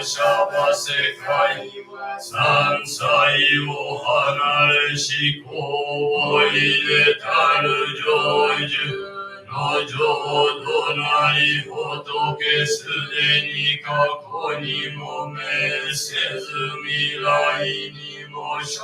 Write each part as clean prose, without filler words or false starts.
しゃば世界山菜を離れ思考を入れたる成就の浄土なり仏すでに過去にも滅せず未来にも生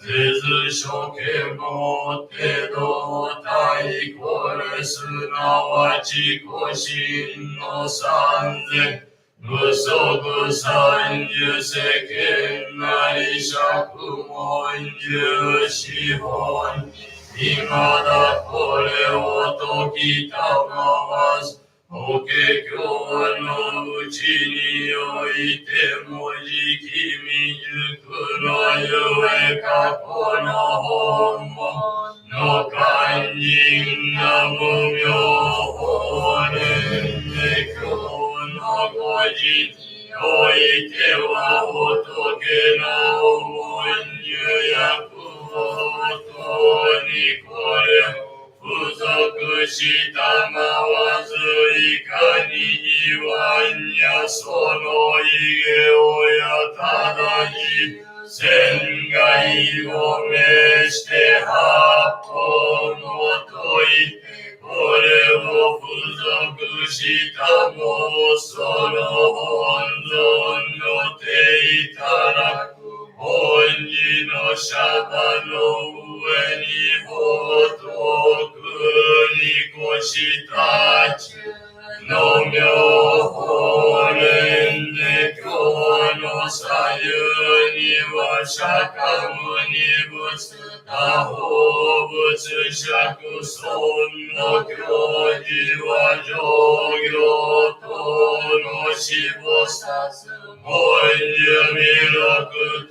ぜず諸見もって動体これすなわち古神の三千無足三十世間なり釈問十四本今だこれを解きたまわず法華経のうちにおいてもじき未熟のゆえ過去の本門の勧人な無明法蓮華経のご時においては仏の思い入約をにこれ不足したまわずいかに言わんやその意げをやただに仙外を召して八方の問いこれを不足したもその本尊の手いただく本寺の釈迦の上に仏に越したちの妙法蓮華経の左右には釈迦無二仏他法仏釈尊の教示は上行等の四菩薩本樹弥勒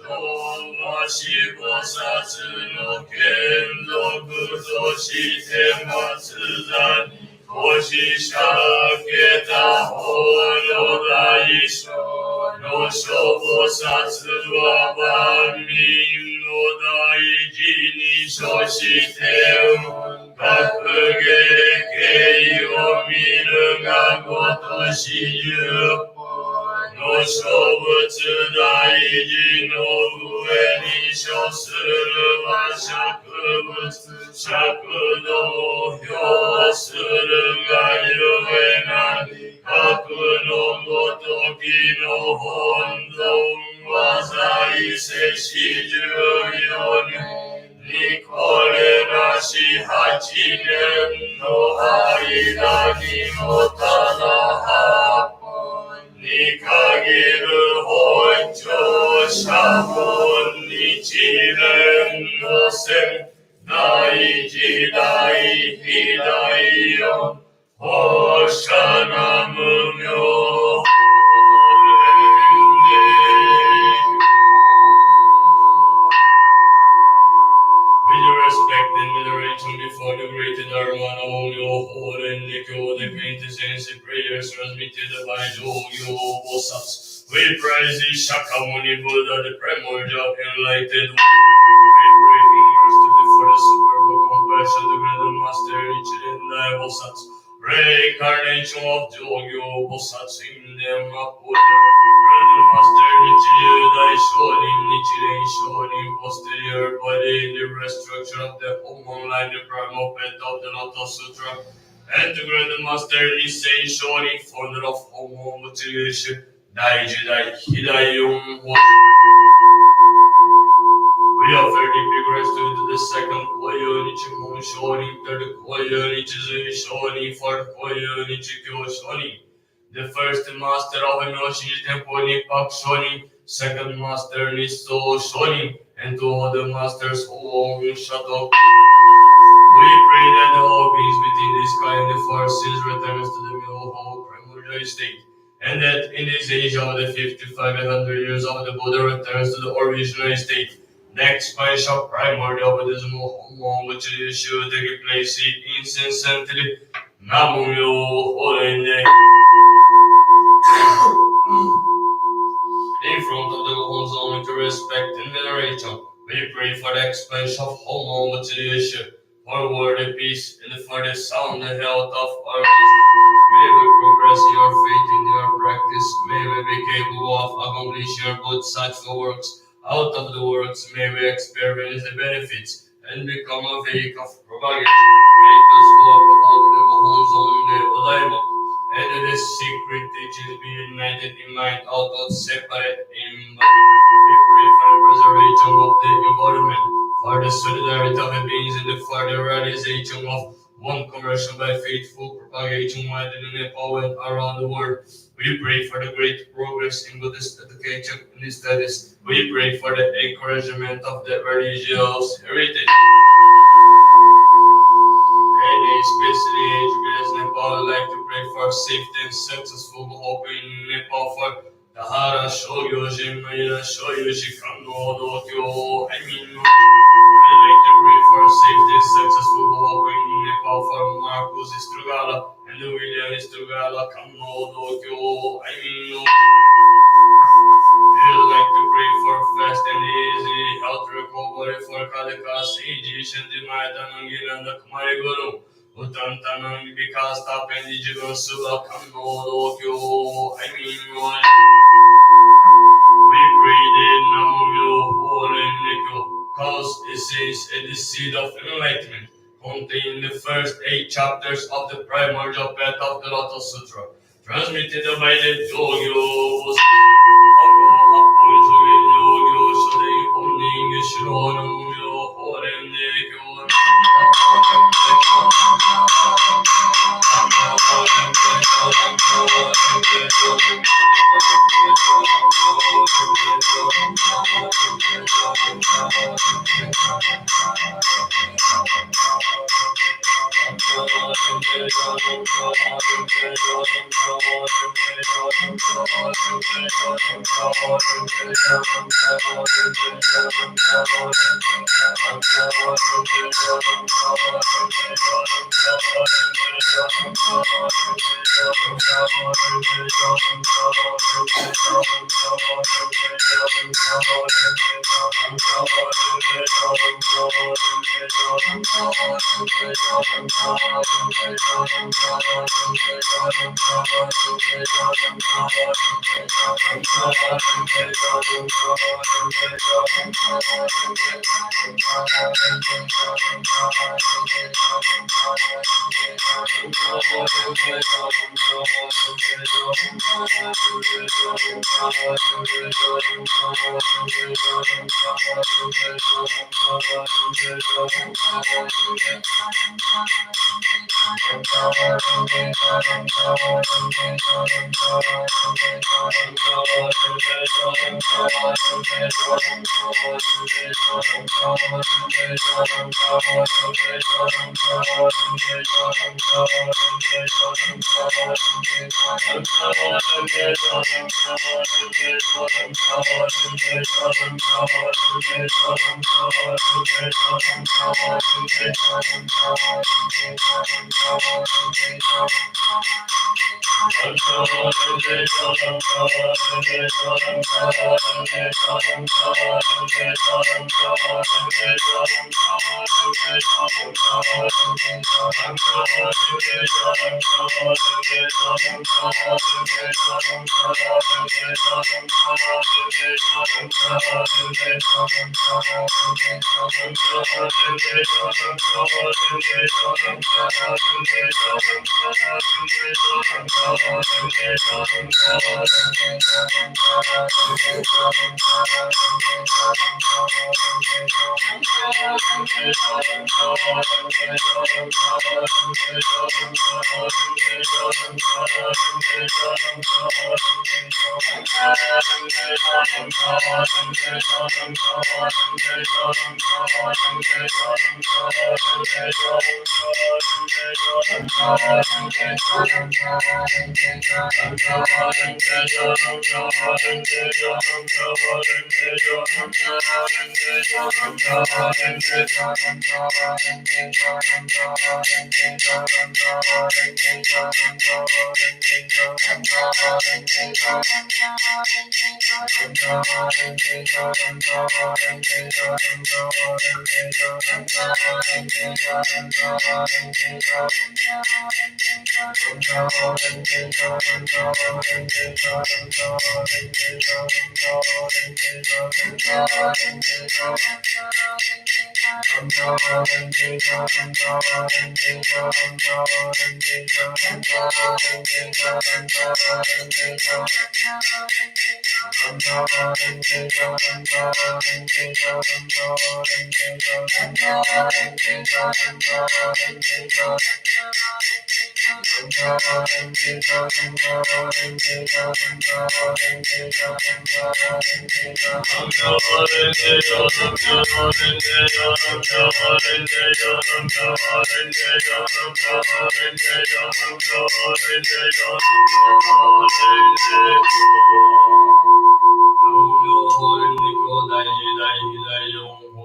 とは四菩薩の眷属として松座に腰しゃけた方の大小の諸菩薩は万民の大事に処して学芸景を見るがごとし十の諸仏大事の上に処するは釈仏釈道を表するがゆえなり核のごときの本尊は在世四十四年にこれらし八年の間にもただ八本に限る本庁者本日蓮の線第一第二第四放射な無明before the great Dharma, Namyo Holy Nikyo, the quintessence prayers transmitted by Jogyo Bosats. We praise the Shakyamuni Buddha, the primordial enlightened one. We pray in mercy for the superb compassion, the Grand Master, Nichiren Dai Bosats. Reincarnation of Jogyo Bosats in them upward. Grand Master Nichiren Dai Shonin, Nichiren Shonin, posterior body in the restructure of the Homon line, the primal pet of the Lotus Sutra, and the Grand Master Nisei Shonin, founder of Homon Materiation, Daiji Dai Hidayum. We offer deep gratitude to the second Koyo Nichimon Shonin, third Koyo Nichizui Shonin, fourth Koyo Nichikyo Shonin. The first master of Enoshi Temple Nipak Shonin, second master Niso Shonin, and two other masters who own Shato. We pray that all beings within the sky and the forces returns to the middle primordial state, and that in this age of the 5500 years of the Buddha returns to the original state. The expansion of primordial Buddhism Homon, which should take place incessantly. Namyo Horende. In front of the Homon with respect and veneration, we pray for the expansion of Homon materiation, for world peace, and for the sound and health of our race. May we progress in your faith in your practice, may we be capable of accomplishing both such works. Out of the works, may we experience the benefits and become a vehicle of propagation. Make us walk about the homes on the Olaimo, and the secret teachings be united in mind, out of separate in body. We pray for the preservation of the environment, for the solidarity of the beings, and for the realization of one conversion by faithful propagation within Nepal and around the world. We pray for the great progress in Buddhist education and studies. We pray for the encouragement of the religious heritage. And especially HBS Nepal, I would like to pray for safety and successful hope in Nepal for the Hara Shoyoji Maya Shoyoji Kano Dokyo. I'd like to pray for safety and successful hope in Nepal for Marcos Strugala and William Strugala Kano Dokyo. We'd like to pray for fast and easy health recovery for Kalika Siji Shantimaya Nangiranda Kumari Guru. Utantanang Vikas Tapendi Jivan Suba Kano Dokyo. We pray that Namyo Holy Nikyo, cause essence and the seed of enlightenment, contained in the first 8 chapters of the primordial path of the Lotus Sutra, transmitted by the Jogyos.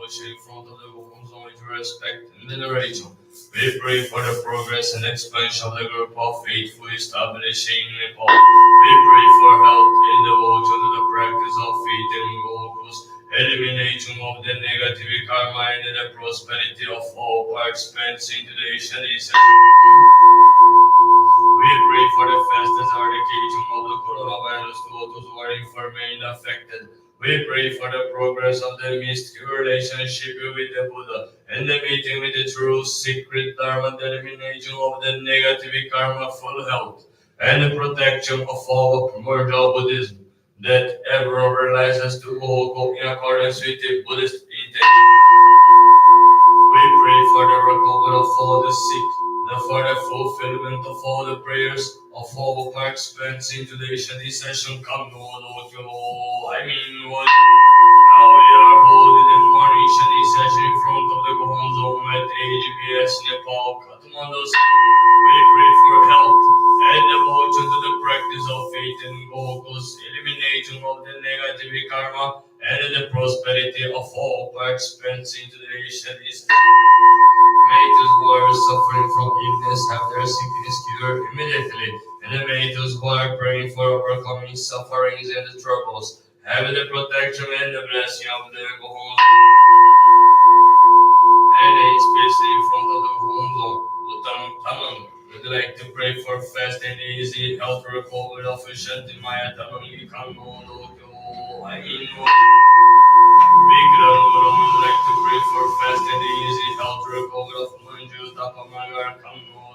In front of the Goku's with respect and veneration. We pray for the progress and expansion of the group of faithful establishing Nepal. We pray for health and devotion to the practice of faith and Goku's elimination of the negative karma and the prosperity of all participants in today's session. We pray for the fastest eradication of the coronavirus to those who are remain affected. We pray for the progress of the mystic relationship with the Buddha and the meeting with the true secret Dharma, the elimination of the negative karma, full health, and the protection of all primordial Buddhism that everyone realizes to go in accordance with the Buddhist intent. We pray for the recovery of all the sick, for the fulfillment of all the prayers of all participants in today's session. Come no I mean what? Now we are holding the morning Shani session in front of the Gohon's home at HBS Nepal, Kathmandu. We pray for health and devotion to the practice of faith and Goku's elimination of the negative karma and the prosperity of all participants in today's session. May those who are suffering from illness have their sickness cured immediately, and may those who are praying for overcoming sufferings and the troubles have the protection and the blessing of the Gohon. And especially in front of the Gohon, we'd like to pray for fast and easy health recovery of Shanti Maya Tamam Kano. I mean, would like to pray for fast and easy health recovery of Manju Tapamagar Kano.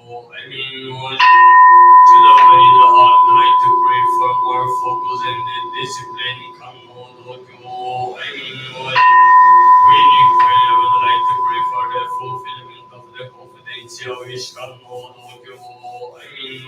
I mean, to the very the heart, would like to pray for more focus and discipline. Kano. I mean, I would like to pray for the fulfillment of the confidential wish. Kano. I mean,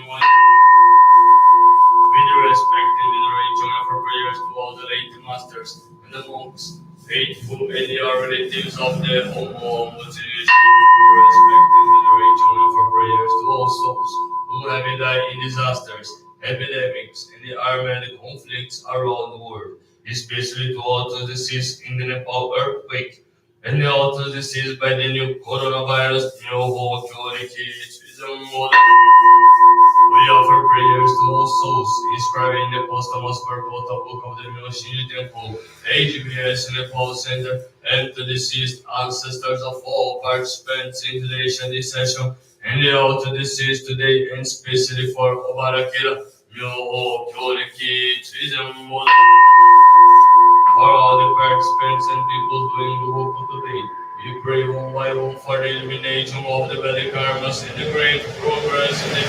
with respect and veneration of our prayers to all the late masters and the monks, faithful and the relatives of the Homo Moses. With respect and veneration of our prayers to all souls who have died in disasters, epidemics, and the armed conflicts around the world, especially to all those deceased in the Nepal earthquake, and all those deceased by the new coronavirus. We offer prayers to all souls inscribed in the posthumous Purpota book of the Miloshini Temple, HBS Nepal Center, and to deceased ancestors of all participants in today's session, and the all to deceased today, and especially for Obarakira, for all the participants and people doing the work today. We pray one by one for the elimination of the bad karmas and the great progress in the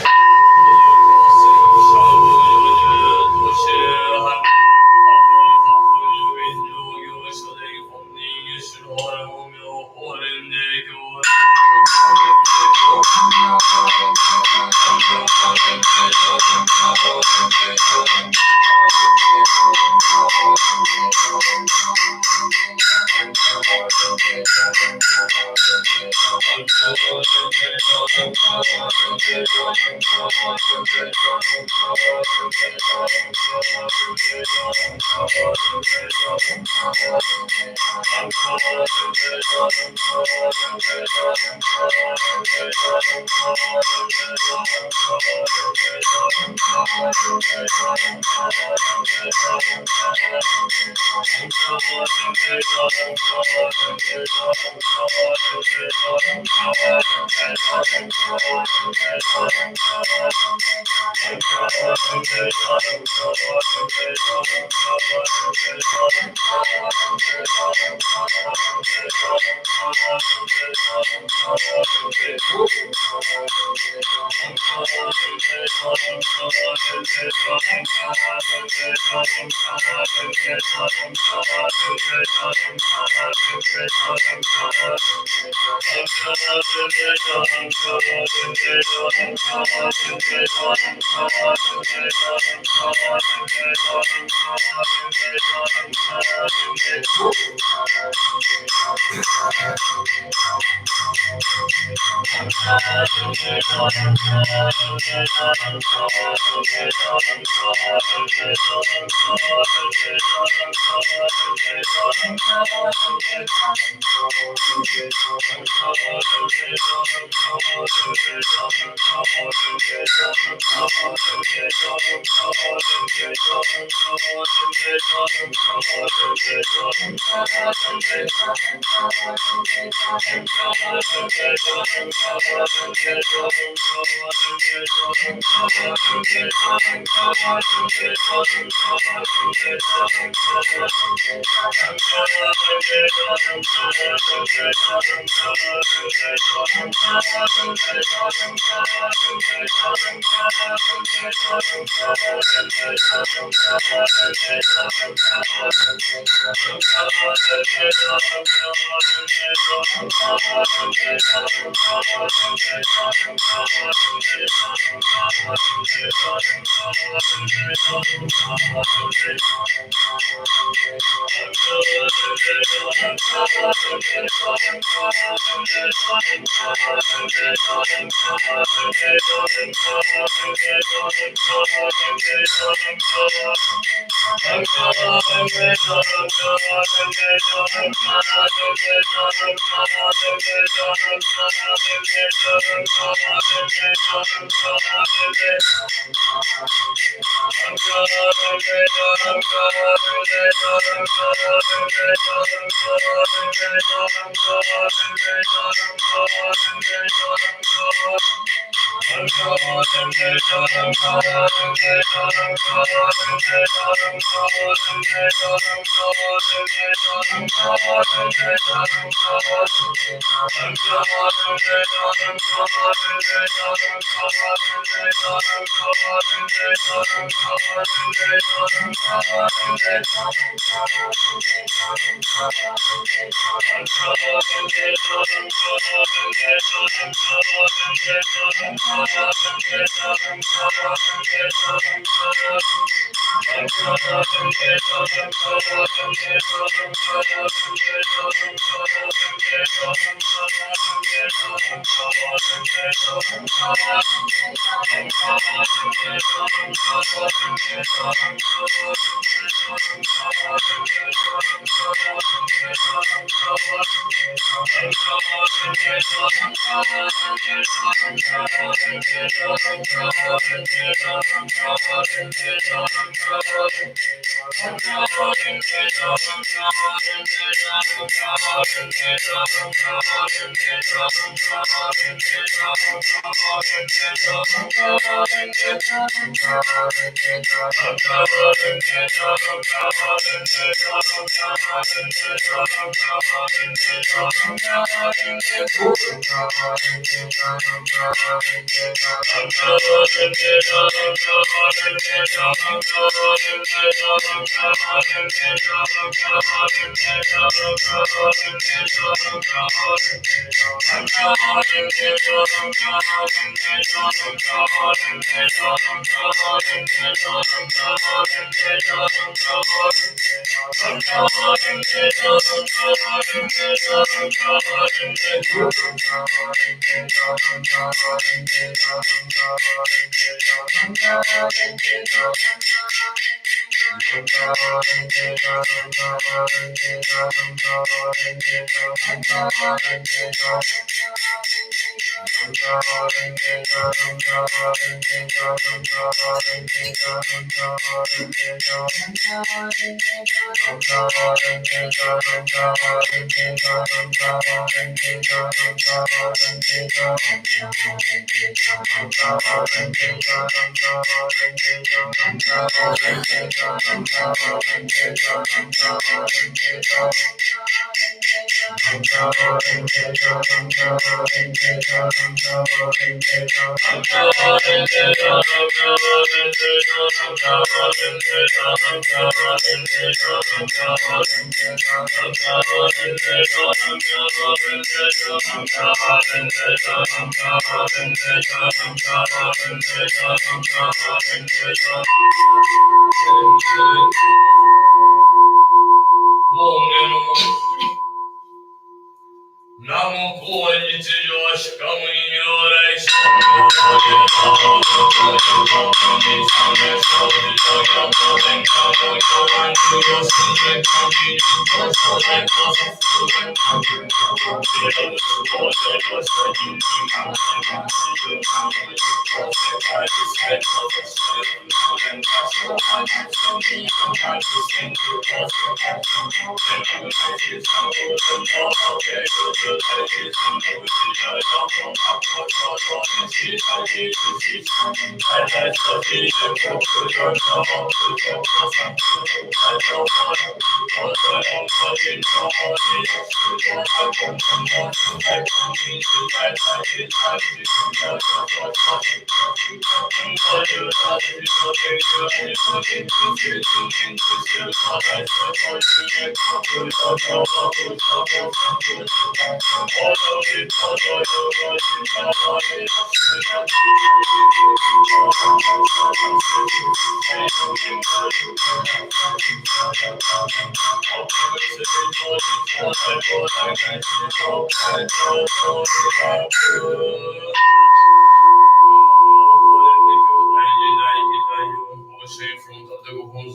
Namo Koli Josh coming your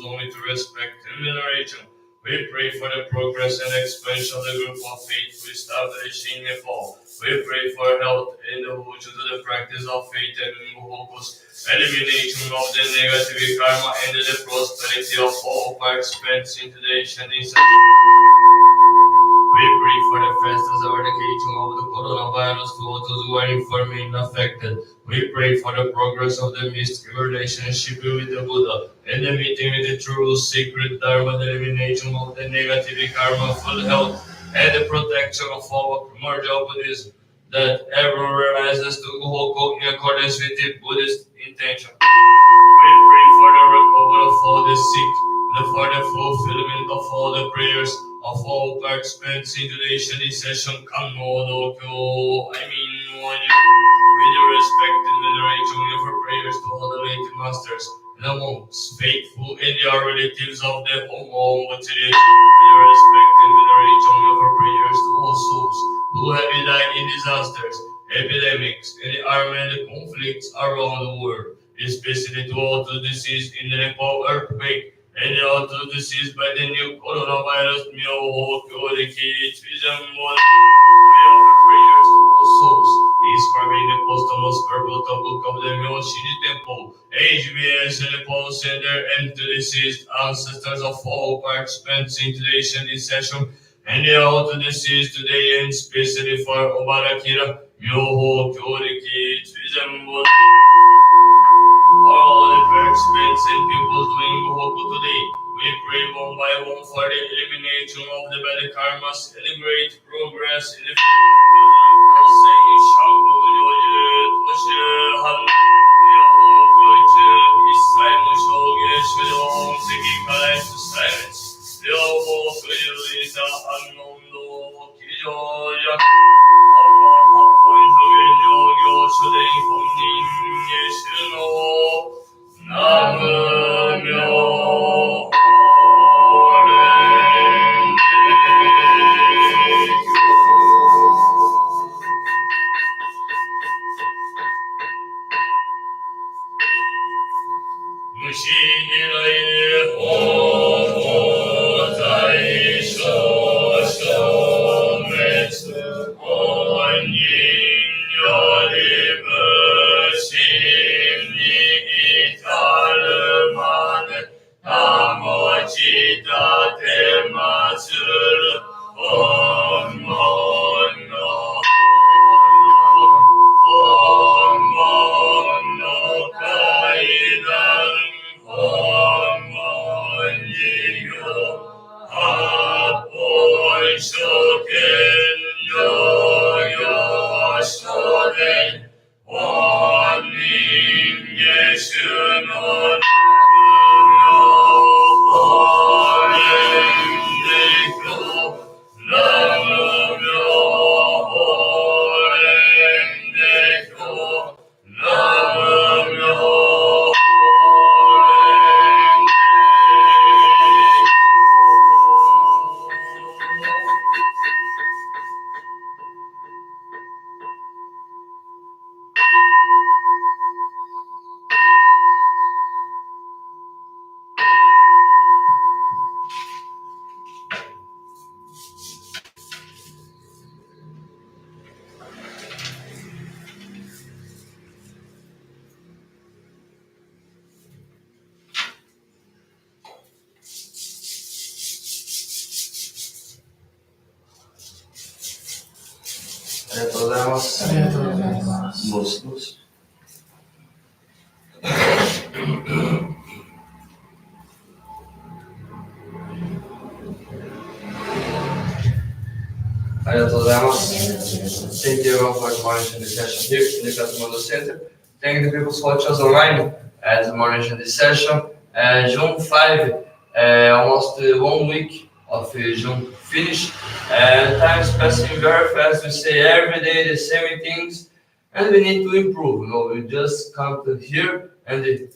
only to respect and veneration. We pray for the progress and expansion of the group of faith we established in Nepal. We pray for health and devotion to the practice of faith and focus, elimination of the negative karma and the prosperity of all participants in today's Shanisa. We pray for the fastest eradication of the coronavirus to all those who are informed and affected. We pray for the progress of the mystic relationship with the Buddha and the meeting with the true sacred Dharma, the elimination of the negative karma, full health, and the protection of our primordial Buddhism, that everyone realizes to Gohoku in accordance with the Buddhist intention. We pray for the recovery of all the sick, for the fulfillment of all the prayers of all participants in today's session. Kathmandu, with the respect and veneration for prayers to all the late masters, the monks, faithful, and the relatives of the Homo Mutiri, with the respect and veneration for prayers to all souls who have died in disasters, epidemics, and the armed conflicts around the world, especially to all the deceased in the Nepal earthquake, and all those deceased by the new coronavirus. We offer prayers to all souls inscribing the posthumous purple book of the Myoshiri Temple, HBS Nepal Center, and to deceased ancestors of all participants in today's session, and all to deceased today, and especially for Obarakira, Myoho Kyoriki Trizambo. All the participants and pupils doing Gohoku today, we pray one by one for the elimination of the bad karmas and the great progress in the Thank you everyone for joining this session here in the Kathmandu Center. Thank the people who watch us online as monitoring this session. June 5, almost 1 week of June finished. Time is passing very fast. We say every day the same things, and we need to improve. We just come to here and que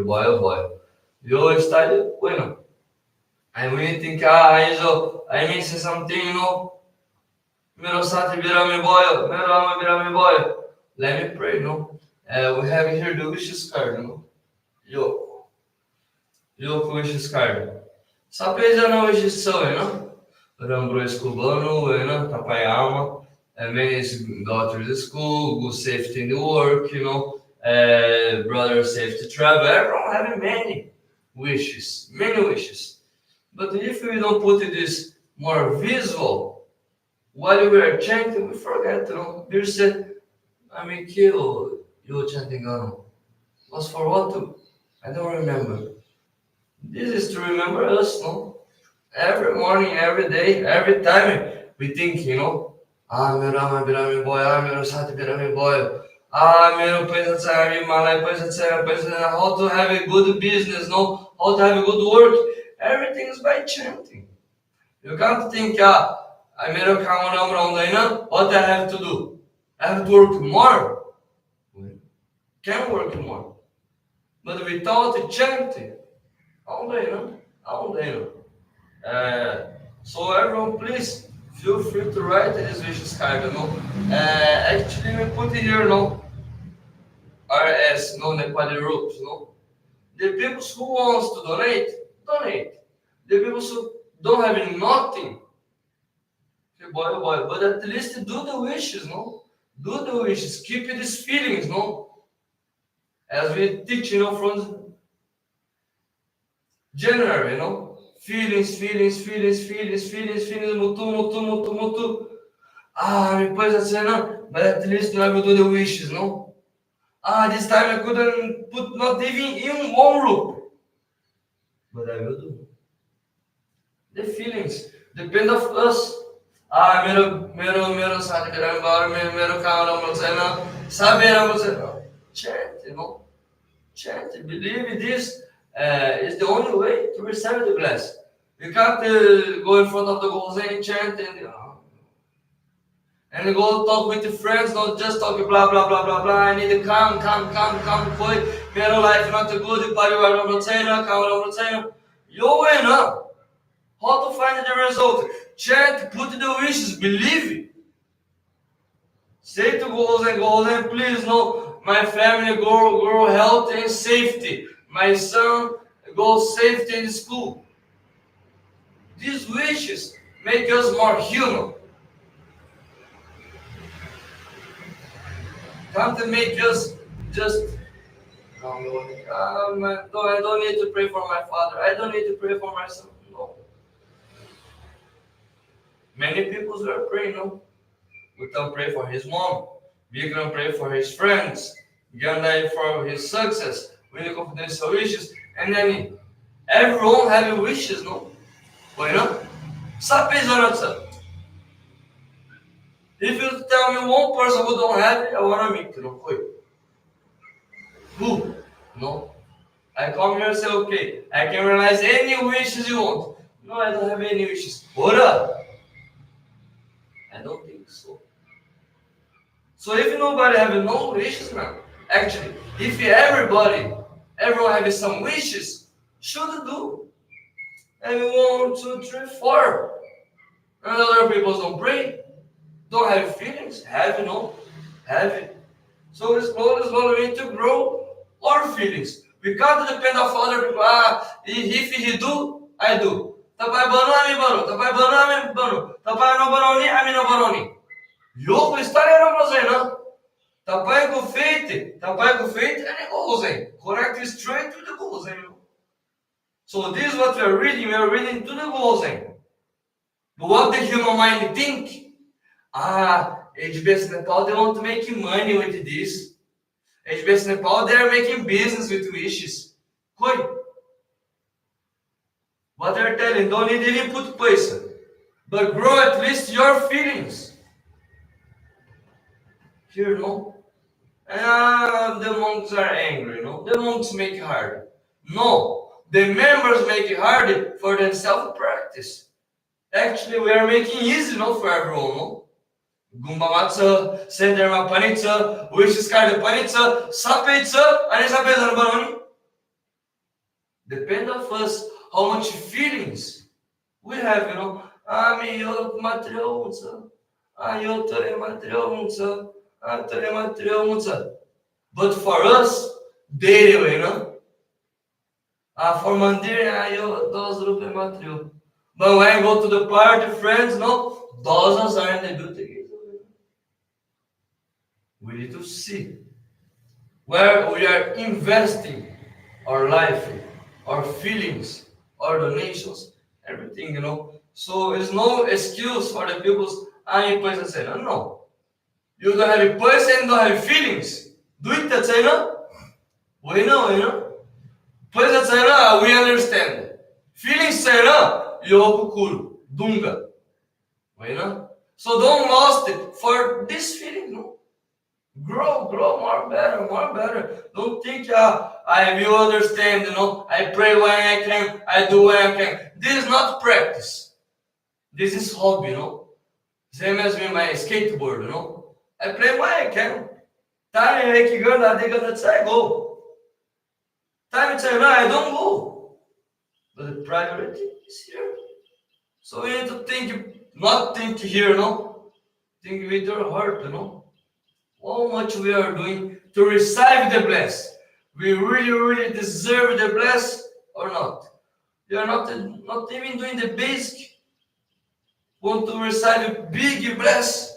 boy, oh boy. You study, bueno. And we think, I miss something, Mirosati Birami Boy, Mirama Birami Boy. Let me pray, we have here the wishes card, Yo wishes card. Sapeza no wishes so, Rambro Escubano, Tapayama, many daughters at school, good safety in the work, brother safe to travel. Everyone having many wishes. But if we don't put this more visual, while we are chanting, we forget, Beer said, kill you chanting, was for what to? I don't remember. This is to remember us, Every morning, every day, every time we think, Rama Birami boy, Sati Birami boy, how to have a good business, how to have a good work. Everything is by chanting. You can't think, what I have to do? I have to work more. Can work more. But without chanting, all day. So everyone, please feel free to write this wishes card, Actually, we put it here, RS, Nepali rules, The people who wants to donate. The people who don't have nothing, but at least do the wishes, Do the wishes. Keep these feelings, As we teach, from January, Feelings, mutu. But at least I will do the wishes, This time I couldn't put not even in one rupee. But I will do. The feelings depend of us. Mero sabe agora, mero cara, sabe, chant, Chant. Believe this is the only way to receive the blessing. You can't go in front of the goals and chant and go talk with your friends, not just talk blah blah blah blah blah. I need to come, foi. Mero life not good, you win up. How to find the result? Chant, put the wishes, believe. Say to goals and please, my family grow health and safety. My son go safety in school. These wishes make us more human. come to make us just come, Lord. No, I don't need to pray for my father. I don't need to pray for my son. No. Many people are praying, no? We can pray for his mom. We can pray for his friends. We can pray for his success. We can confidential wishes. And then everyone have wishes, no? Bueno? Sabe, Jonathan? If you tell me one person who don't have it, I want to meet you, no? Who? No. I come here and say, okay, I can realize any wishes you want. No, I don't have any wishes. Ora! I don't think so. So if nobody have no wishes now, actually, if everyone have some wishes, should do. And 1, 2, 3, 4. And other people don't pray, don't have feelings, have no, have it. So slowly we need to grow our feelings. We can't depend on other people. If he do, I do. Tapai banu, ami banu. Tapai banu, ami banu. Tapai no banoni, ami no banoni. Yo, stare no brozena. Tapai go feite, and go zen. Correct is straight to the goal zen. So this is what we are reading to the goal zen. But what the human mind think? HBS Nepal, they want to make money with this. HBS Nepal, they are making business with wishes. Koi. What they're telling, don't need any put paisa, but grow at least your feelings. Here, no? The monks are angry, no? The monks make it hard. No, the members make it hard for themselves to practice. Actually, we are making easy, no, for everyone, no? Gumba matza, senderma panitza, wishes card panitza, sapetza, and sapetza baroni. Depend of us how much feelings we have, you know. Eu materialunță, eu tare materialunță, tare materialunță. But for us, daily, you know. For mandir, eu 2 rupees material. But when I go to the party, friends, no, dozens are in the beauty. We need to see where we are investing our life, our feelings, our donations, everything, you know. So it's no excuse for the people's person say, no. You don't have a person, don't have feelings. Do it that say no? We know, you know. Person say no, we understand. Feelings say no, you cool, dunga. You know? So don't lost it for this feeling, no. Grow, more better. Don't think I will understand, you know. I pray when I can, I do when I can. This is not practice. This is hobby, you know. Same as with my skateboard, you know. I play when I can. Time I go. Time I don't go. But the priority is here. So you need to think, not think here, you know. Think with your heart, you know. How much we are doing to receive the bless. We really deserve the bless or not? You are not even doing the basic. Want to receive a big bless?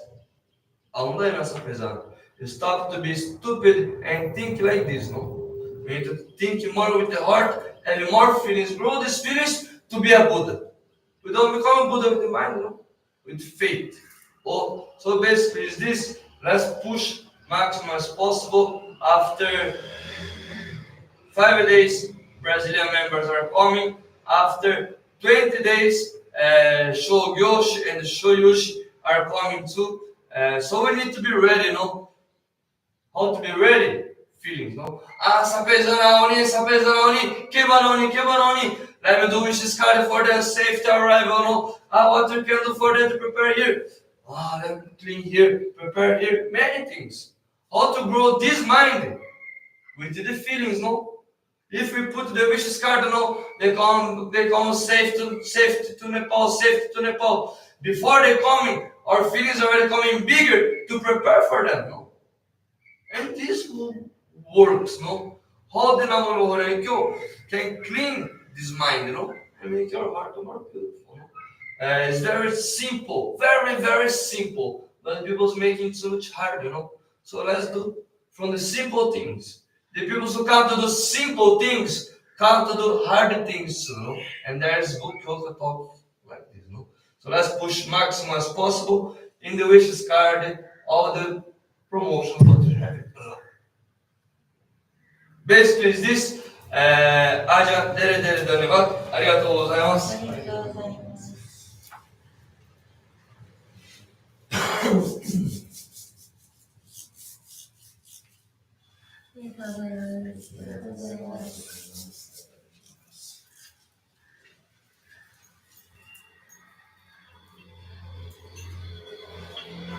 You stop to be stupid and think like this, no? We need to think more with the heart, have more feelings, grow these feelings to be a Buddha. We don't become a Buddha with the mind, no? With faith. So basically is this. Let's push maximum as possible. After 5 days, Brazilian members are coming. After 20 days, Shogyoshi and Shoyushi are coming too. So we need to be ready, no? How to be ready? Feelings, no? Sapezanaoni, Kebanoni. Let me do wishes card for their safety arrival, no? What we can do for them to prepare here? Let me clean here, prepare here, many things. How to grow this mind with the feelings, no? If we put the wishes card, no, they come safe to Nepal. Before they coming, our feelings are already coming bigger to prepare for them, no? And this works, no? How the Namoro can clean this mind, you know, and make your heart more beautiful. No? It's very simple, very simple, but people's making it so much hard, you know. So let's do from the simple things. The people who come to do simple things come to do hard things, and there's book also talk like this, So let's push maximum as possible in the wishes card, all the promotions that we have. Basically, is this. Aja, dere dhanyavad. Arigatou gozaimasu.